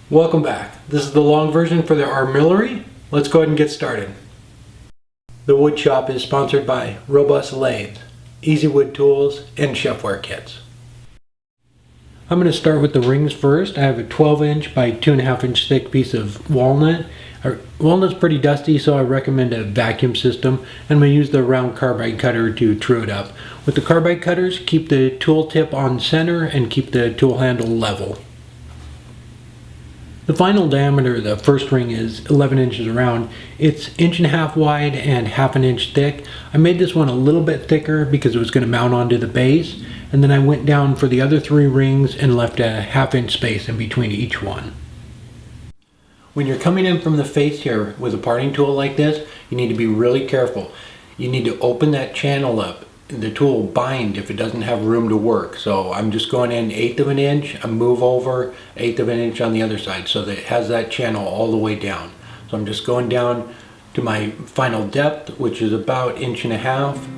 Welcome back. This is the long version for the Armillary. Let's go ahead and get started. The wood shop is sponsored by Robust Lathes, Easy Wood Tools, and ChefwareKits. I'm going to start with the rings first. I have a 12-inch by 2.5-inch thick piece of walnut. Walnut's pretty dusty, so I recommend a vacuum system. And I'm going to use the round carbide cutter to true it up. With the carbide cutters, keep the tool tip on center and keep the tool handle level. The final diameter of the first ring is 11 inches around. It's 1.5 inches wide and 1/2 inch thick. I made this one a little bit thicker because it was going to mount onto the base. And then I went down for the other 3 rings and left a 1/2 inch space in between each one. When you're coming in from the face here with a parting tool like this, you need to be really careful. You need to open that channel up. The tool will bind if it doesn't have room to work. So I'm just going in 1/8 inch, I move over 1/8 inch on the other side so that it has that channel all the way down. So I'm just going down to my final depth, which is about 1.5 inches.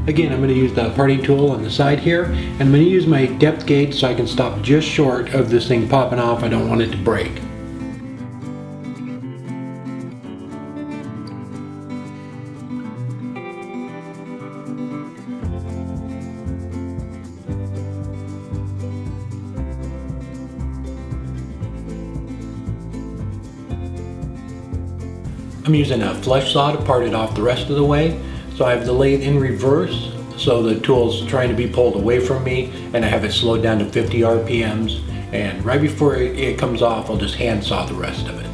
Again, I'm going to use the parting tool on the side here, and I'm going to use my depth gauge so I can stop just short of this thing popping off. I don't want it to break. I'm using a flush saw to part it off the rest of the way. So I have the lathe in reverse, so the tool's trying to be pulled away from me, and I have it slowed down to 50 RPMs, and right before it comes off, I'll just hand saw the rest of it.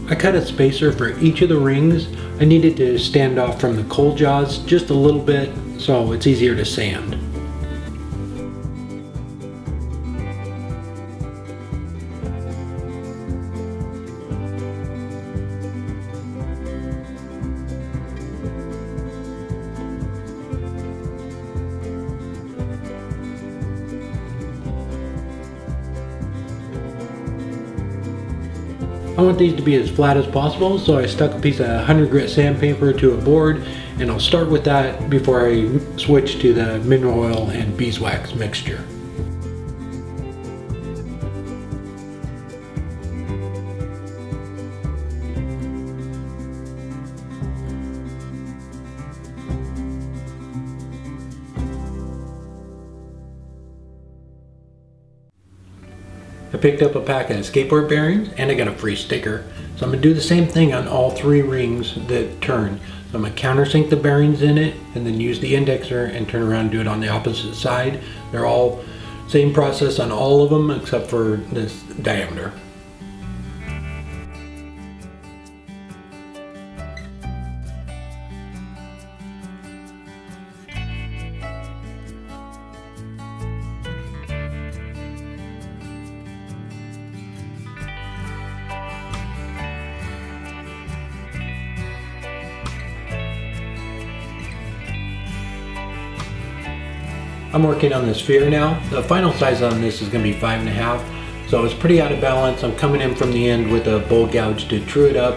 I cut a spacer for each of the rings. I needed to stand off from the coal jaws just a little bit so it's easier to sand. I want these to be as flat as possible, so I stuck a piece of 100 grit sandpaper to a board, and I'll start with that before I switch to the mineral oil and beeswax mixture. I picked up a pack of skateboard bearings and I got a free sticker. So I'm going to do the same thing on all 3 rings that turn. So I'm going to countersink the bearings in it and then use the indexer and turn around and do it on the opposite side. They're all same process on all of them except for this diameter. I'm working on the sphere now. The final size on this is going to be 5.5, so it's pretty out of balance. I'm coming in from the end with a bowl gouge to true it up.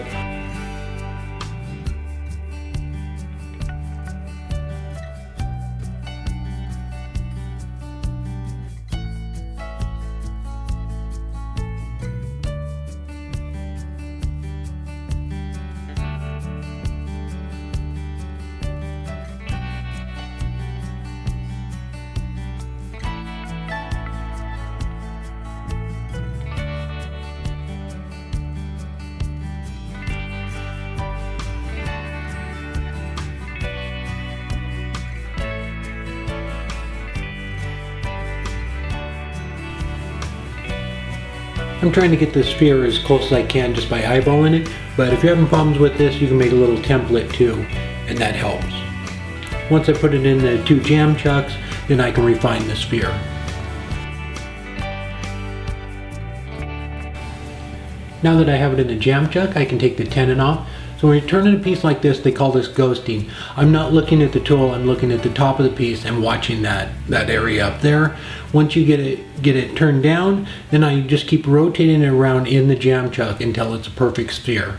I'm trying to get the sphere as close as I can just by eyeballing it, but if you're having problems with this, you can make a little template too, and that helps. Once I put it in the 2 jam chucks, then I can refine the sphere. Now that I have it in the jam chuck, I can take the tenon off. So when you're turning a piece like this, they call this ghosting. I'm not looking at the tool, I'm looking at the top of the piece and watching that area up there. Once you get it turned down, then I just keep rotating it around in the jam chuck until it's a perfect sphere.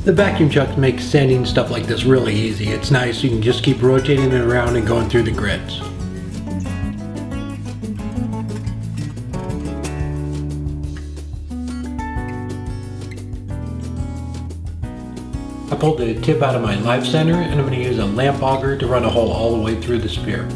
The vacuum chuck makes sanding stuff like this really easy. It's nice, you can just keep rotating it around and going through the grids. I pulled the tip out of my live center and I'm going to use a lamp auger to run a hole all the way through the sphere.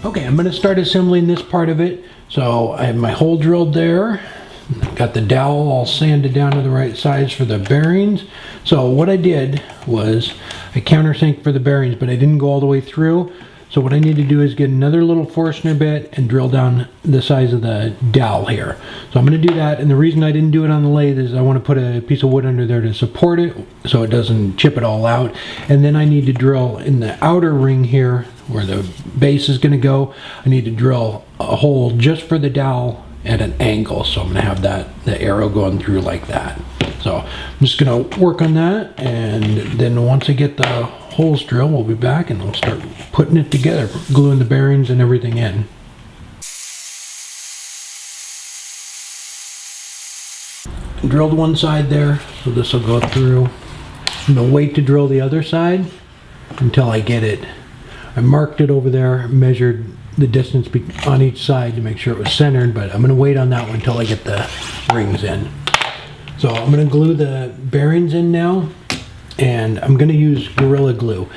Okay, I'm going to start assembling this part of it. So I have my hole drilled there. Got the dowel all sanded down to the right size for the bearings. So what I did was I countersink for the bearings, but I didn't go all the way through. So what I need to do is get another little Forstner bit and drill down the size of the dowel here. So I'm going to do that, and the reason I didn't do it on the lathe is I want to put a piece of wood under there to support it so it doesn't chip it all out. And then I need to drill in the outer ring here where the base is going to go. I need to drill a hole just for the dowel at an angle, so I'm going to have the arrow going through like that. So I'm just going to work on that, and then once I get the holes drilled, we'll be back and we'll start putting it together, gluing the bearings and everything in. Drilled one side there, so this will go through. I'm going to wait to drill the other side until I get it. I marked it over there, measured the distance on each side to make sure it was centered, but I'm going to wait on that one until I get the rings in. So I'm going to glue the bearings in now, and I'm going to use Gorilla Glue.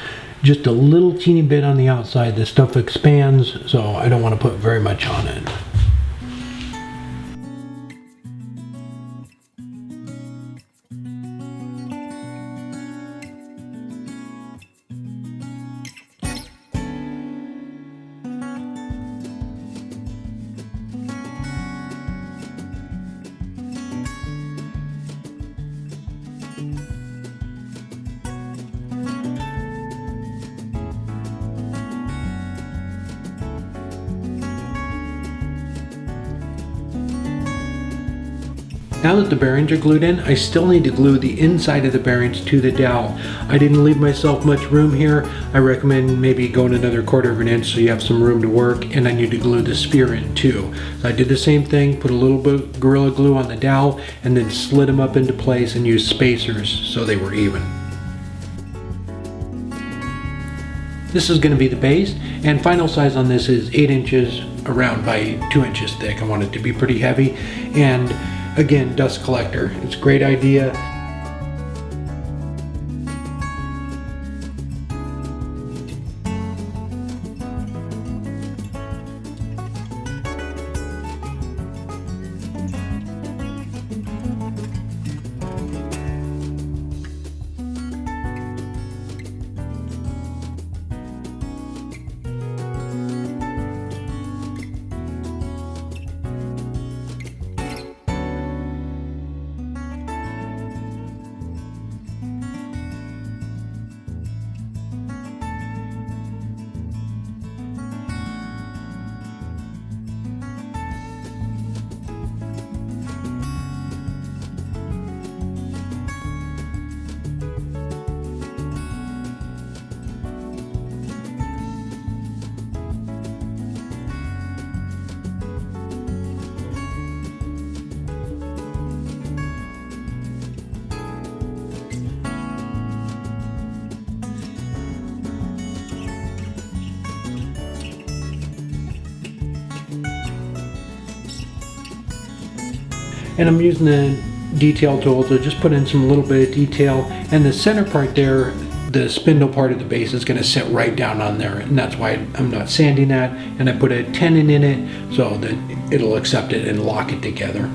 Just a little teeny bit on the outside. This stuff expands, so I don't want to put very much on it. Now that the bearings are glued in, I still need to glue the inside of the bearings to the dowel. I didn't leave myself much room here. I recommend maybe going another 1/4 of an inch so you have some room to work, and I need to glue the sphere in too. So I did the same thing, put a little bit of Gorilla Glue on the dowel, and then slid them up into place and used spacers so they were even. This is going to be the base, and final size on this is 8 inches around by 2 inches thick. I want it to be pretty heavy, and again, dust collector. It's a great idea. And I'm using the detail tool to just put in some little bit of detail, and the center part there, the spindle part of the base, is going to sit right down on there, and that's why I'm not sanding that. And I put a tenon in it so that it'll accept it and lock it together.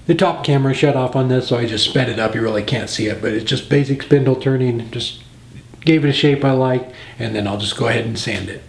The top camera shut off on this, so I just sped it up. You really can't see it, but it's just basic spindle turning. Just gave it a shape I like, and then I'll just go ahead and sand it.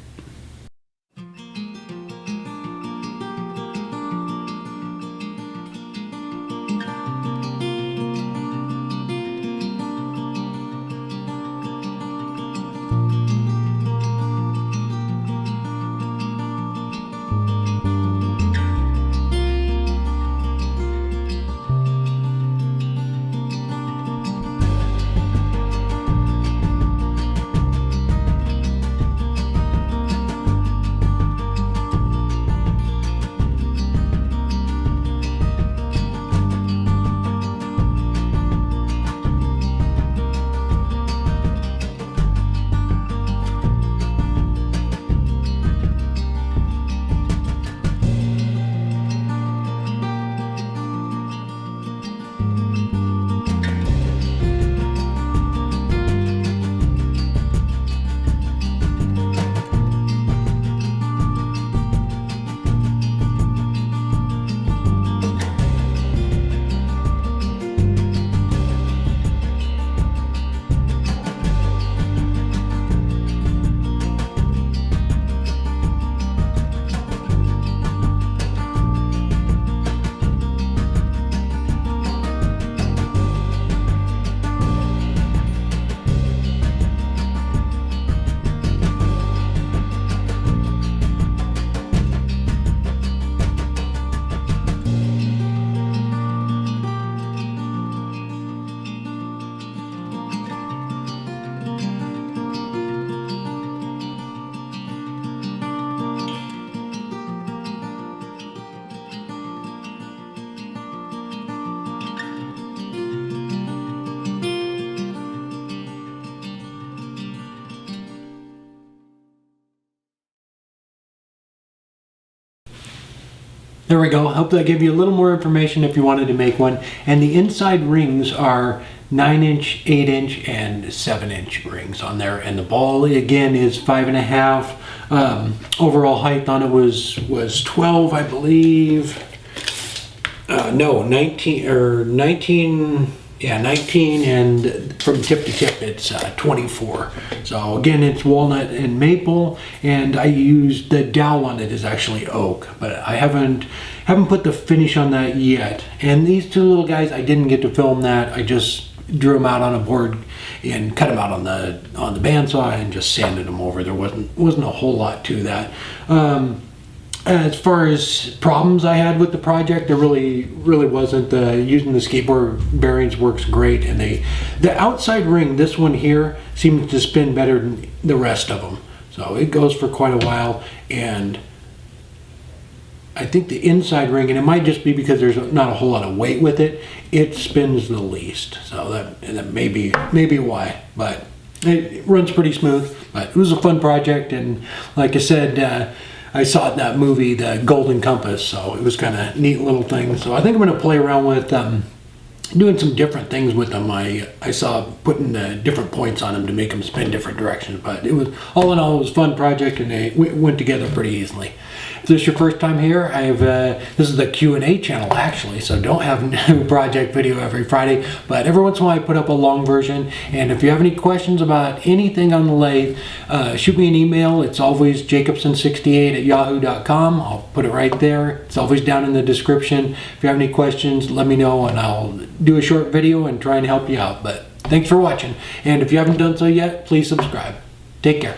there we go. Hope that gave you a little more information if you wanted to make one. And the inside rings are 9-inch, 8-inch, and 7-inch rings on there. And the ball again is 5.5. Overall height on it was 12, I believe. No, 19 or 19. Yeah, 19, and from tip to tip it's 24. So again, it's walnut and maple, and I used the dowel on it is actually oak, but I haven't put the finish on that yet. And these two little guys, I didn't get to film that. I just drew them out on a board and cut them out on the bandsaw and just sanded them over. There wasn't a whole lot to that. As far as problems I had with the project, there really wasn't. Using the skateboard bearings works great, and the outside ring, this one here, seems to spin better than the rest of them. So it goes for quite a while, and I think the inside ring, and it might just be because there's not a whole lot of weight with it, it spins the least. So that may be why, but it runs pretty smooth. But it was a fun project, and like I said, I saw it in that movie, The Golden Compass, so it was kind of neat little thing. So I think I'm going to play around with doing some different things with them. I saw putting different points on them to make them spin different directions, but it was, all in all, it was a fun project, and they went together pretty easily. If this is your first time here, this is the Q&A channel actually, so don't have a new project video every Friday, but every once in a while I put up a long version. And if you have any questions about anything on the lathe, shoot me an email. It's always jacobson68@yahoo.com. I'll put it right there. It's always down in the description. If you have any questions, let me know, and I'll do a short video and try and help you out. But thanks for watching, and if you haven't done so yet, please subscribe. Take care.